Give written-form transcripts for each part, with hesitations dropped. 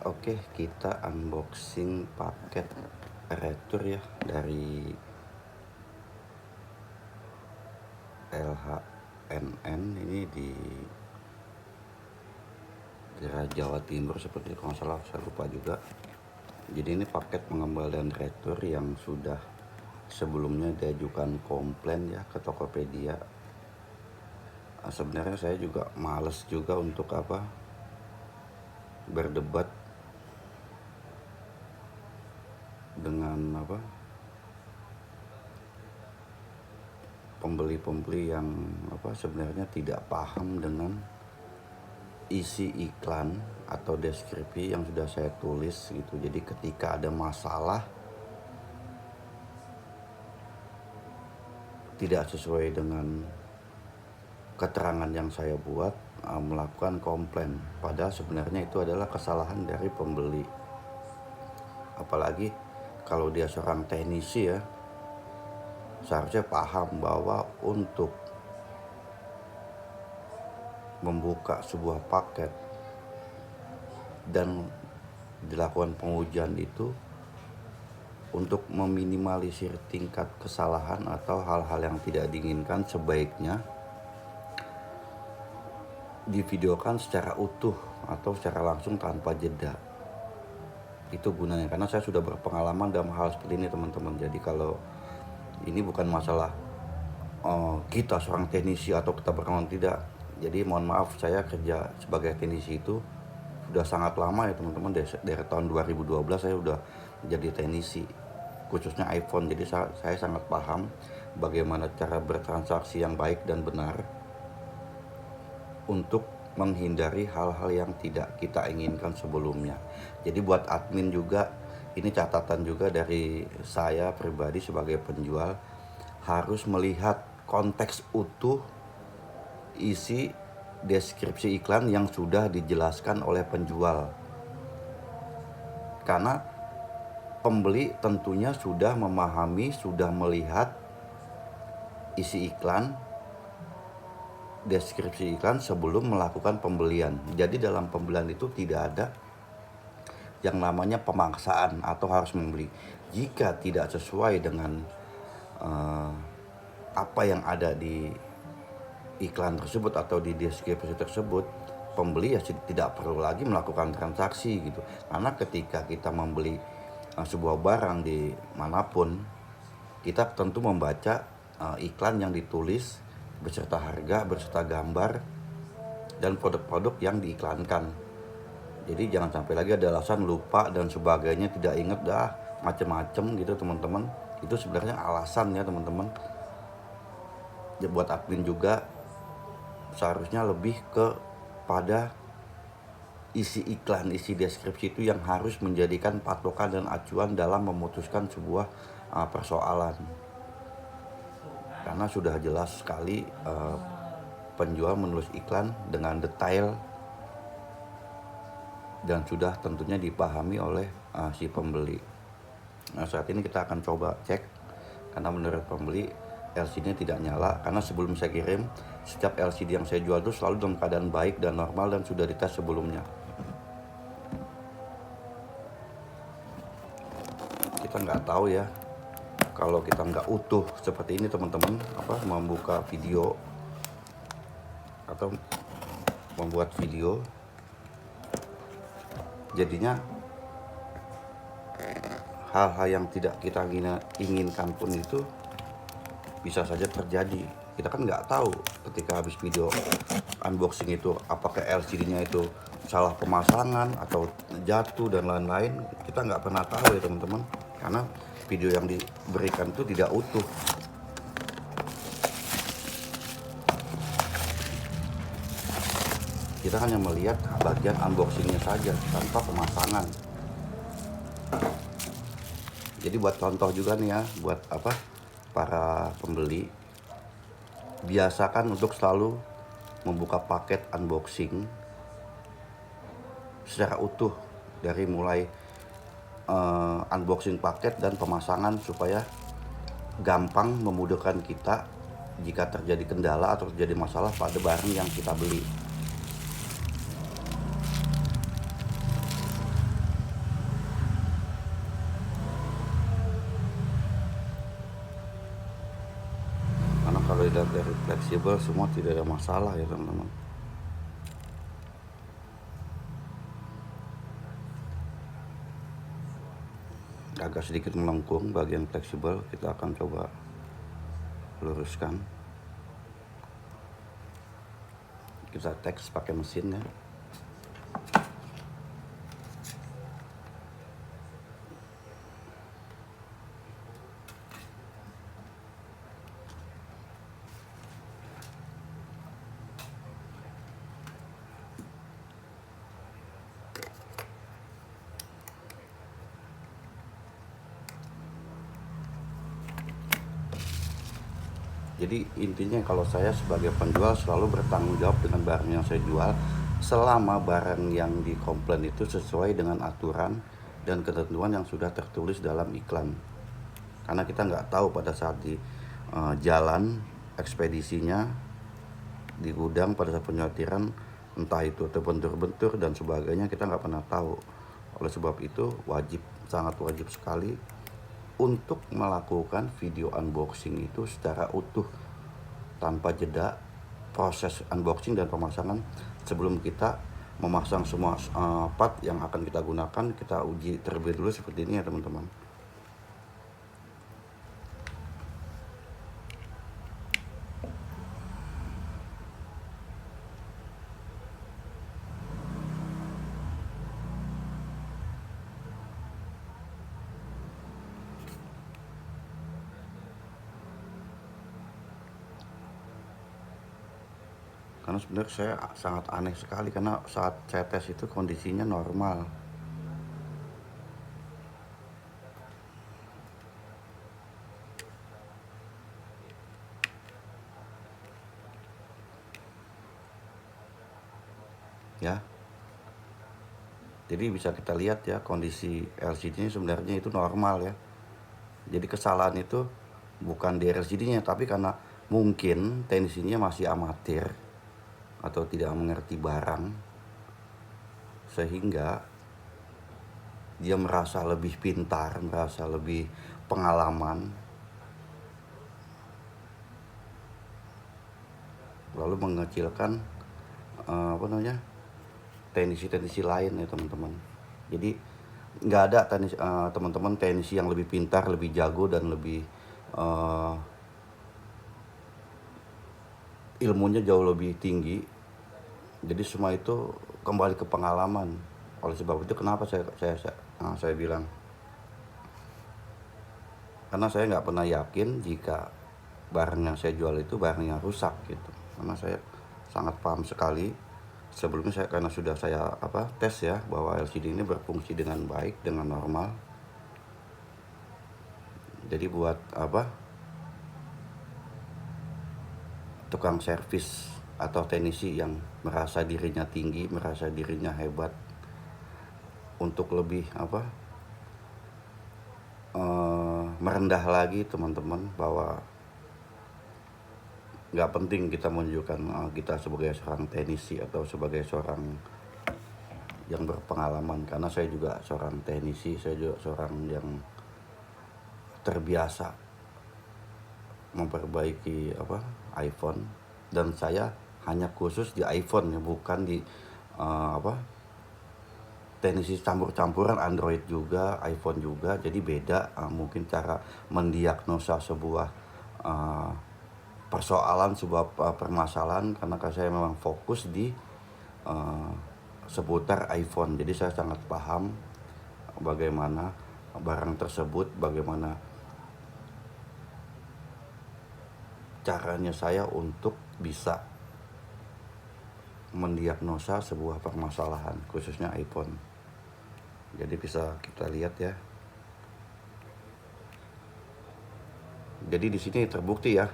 Oke, kita unboxing paket retur ya dari LHNN ini di daerah Jawa Timur seperti itu, kalau nggak salah, saya lupa juga. Jadi ini paket pengembalian retur yang sudah sebelumnya diajukan komplain ya ke Tokopedia. Sebenarnya saya juga males juga untuk berdebat dengan pembeli-pembeli yang sebenarnya tidak paham dengan isi iklan atau deskripsi yang sudah saya tulis gitu. Jadi ketika ada masalah tidak sesuai dengan keterangan yang saya buat, melakukan komplain, padahal sebenarnya itu adalah kesalahan dari pembeli. Apalagi kalau dia seorang teknisi ya, seharusnya paham bahwa untuk membuka sebuah paket dan dilakukan pengujian itu untuk meminimalisir tingkat kesalahan atau hal-hal yang tidak diinginkan, sebaiknya divideokan secara utuh atau secara langsung tanpa jeda. Itu gunanya, karena saya sudah berpengalaman dalam hal seperti ini teman-teman. Jadi kalau ini bukan masalah kita seorang teknisi atau kita berkenan, tidak. Jadi mohon maaf, saya kerja sebagai teknisi itu sudah sangat lama ya teman-teman. Dari tahun 2012 saya sudah jadi teknisi, khususnya iPhone. Jadi saya sangat paham bagaimana cara bertransaksi yang baik dan benar untuk menghindari hal-hal yang tidak kita inginkan sebelumnya. Jadi buat admin juga, ini catatan juga dari saya pribadi sebagai penjual, harus melihat konteks utuh isi deskripsi iklan yang sudah dijelaskan oleh penjual. Karena pembeli tentunya sudah memahami, sudah melihat isi iklan, deskripsi iklan sebelum melakukan pembelian. Jadi dalam pembelian itu tidak ada yang namanya pemaksaan atau harus membeli. Jika tidak sesuai dengan apa yang ada di iklan tersebut atau di deskripsi tersebut, pembeli ya tidak perlu lagi melakukan transaksi gitu. Karena ketika kita membeli sebuah barang di manapun, kita tentu membaca iklan yang ditulis beserta harga, beserta gambar, dan produk-produk yang diiklankan. Jadi jangan sampai lagi ada alasan lupa dan sebagainya, tidak ingat dah, macem-macem gitu teman-teman. Itu sebenarnya alasan ya teman-teman. Ya, buat admin juga seharusnya lebih kepada isi iklan, isi deskripsi itu yang harus menjadikan patokan dan acuan dalam memutuskan sebuah persoalan. Karena sudah jelas sekali penjual menulis iklan dengan detail dan sudah tentunya dipahami oleh si pembeli. Nah, saat ini kita akan coba cek, karena menurut pembeli LCD-nya tidak nyala, karena sebelum saya kirim, setiap LCD yang saya jual itu selalu dalam keadaan baik dan normal dan sudah dites sebelumnya. Kita nggak tahu ya, kalau kita nggak utuh seperti ini teman-teman, membuka video atau membuat video, jadinya hal-hal yang tidak kita inginkan pun itu bisa saja terjadi. Kita kan nggak tahu ketika habis video unboxing itu apakah LCD-nya itu salah pemasangan atau jatuh dan lain-lain. Kita nggak pernah tahu ya teman-teman, karena video yang diberikan itu tidak utuh. Kita hanya melihat bagian unboxingnya saja tanpa pemasangan. Jadi buat contoh juga nih ya, buat para pembeli, biasakan untuk selalu membuka paket unboxing secara utuh dari mulai unboxing paket dan pemasangan, supaya gampang memudahkan kita jika terjadi kendala atau terjadi masalah pada barang yang kita beli. dilihat dari fleksibel semua, tidak ada masalah ya teman-teman. Agak sedikit melengkung bagian fleksibel, kita akan coba luruskan. Kita teks pakai mesin ya. Jadi intinya kalau saya sebagai penjual selalu bertanggung jawab dengan barang yang saya jual selama barang yang dikomplain itu sesuai dengan aturan dan ketentuan yang sudah tertulis dalam iklan. Karena kita nggak tahu pada saat di jalan ekspedisinya di gudang pada saat penyortiran, entah itu terbentur-bentur dan sebagainya, kita nggak pernah tahu. Oleh sebab itu sangat wajib sekali untuk melakukan video unboxing itu secara utuh tanpa jeda proses unboxing dan pemasangan. Sebelum kita memasang semua part yang akan kita gunakan, kita uji terlebih dulu seperti ini ya teman-teman. Karena sebenarnya saya sangat aneh sekali karena saat saya tes itu kondisinya normal. Ya. Jadi bisa kita lihat ya kondisi LCD-nya sebenarnya itu normal ya. Jadi kesalahan itu bukan di LCD-nya tapi karena mungkin teknisinya masih amatir atau tidak mengerti barang, sehingga dia merasa lebih pintar, merasa lebih pengalaman, lalu mengecilkan teknisi-teknisi lain ya teman-teman. Jadi nggak ada teman-teman teknisi yang lebih pintar, lebih jago dan lebih ilmunya jauh lebih tinggi. Jadi semua itu kembali ke pengalaman. Oleh sebab itu kenapa saya bilang, karena saya nggak pernah yakin jika barang yang saya jual itu barang yang rusak gitu. Karena saya sangat paham sekali sebelumnya karena sudah saya tes ya bahwa LCD ini berfungsi dengan baik, dengan normal. Jadi buat tukang servis atau teknisi yang merasa dirinya tinggi, merasa dirinya hebat, untuk lebih merendah lagi teman-teman, bahwa nggak penting kita menunjukkan kita sebagai seorang teknisi atau sebagai seorang yang berpengalaman. Karena saya juga seorang teknisi, saya juga seorang yang terbiasa memperbaiki iPhone, dan saya hanya khusus di iPhone ya, bukan di teknisi campur-campuran Android juga, iPhone juga. Jadi beda mungkin cara mendiagnosa sebuah persoalan, sebuah permasalahan, karena saya memang fokus di seputar iPhone. Jadi saya sangat paham bagaimana barang tersebut, bagaimana caranya saya untuk bisa mendiagnosa sebuah permasalahan, khususnya iPhone. Jadi bisa kita lihat ya. Jadi di sini terbukti ya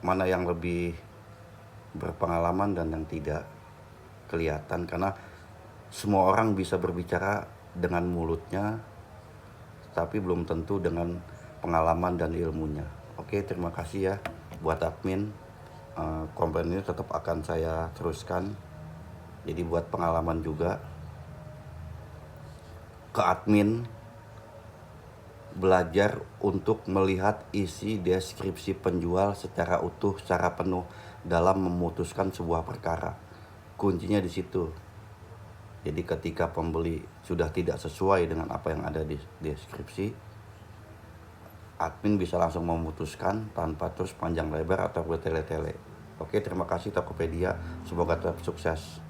mana yang lebih berpengalaman dan yang tidak kelihatan, karena semua orang bisa berbicara dengan mulutnya tapi belum tentu dengan pengalaman dan ilmunya. Oke, terima kasih ya buat admin. Komplain ini tetap akan saya teruskan. Jadi buat pengalaman juga ke admin, belajar untuk melihat isi deskripsi penjual secara utuh, secara penuh dalam memutuskan sebuah perkara. Kuncinya di situ. Jadi ketika pembeli sudah tidak sesuai dengan apa yang ada di deskripsi, admin bisa langsung memutuskan tanpa terus panjang lebar atau bertele-tele. Oke, terima kasih Tokopedia. Semoga tetap sukses.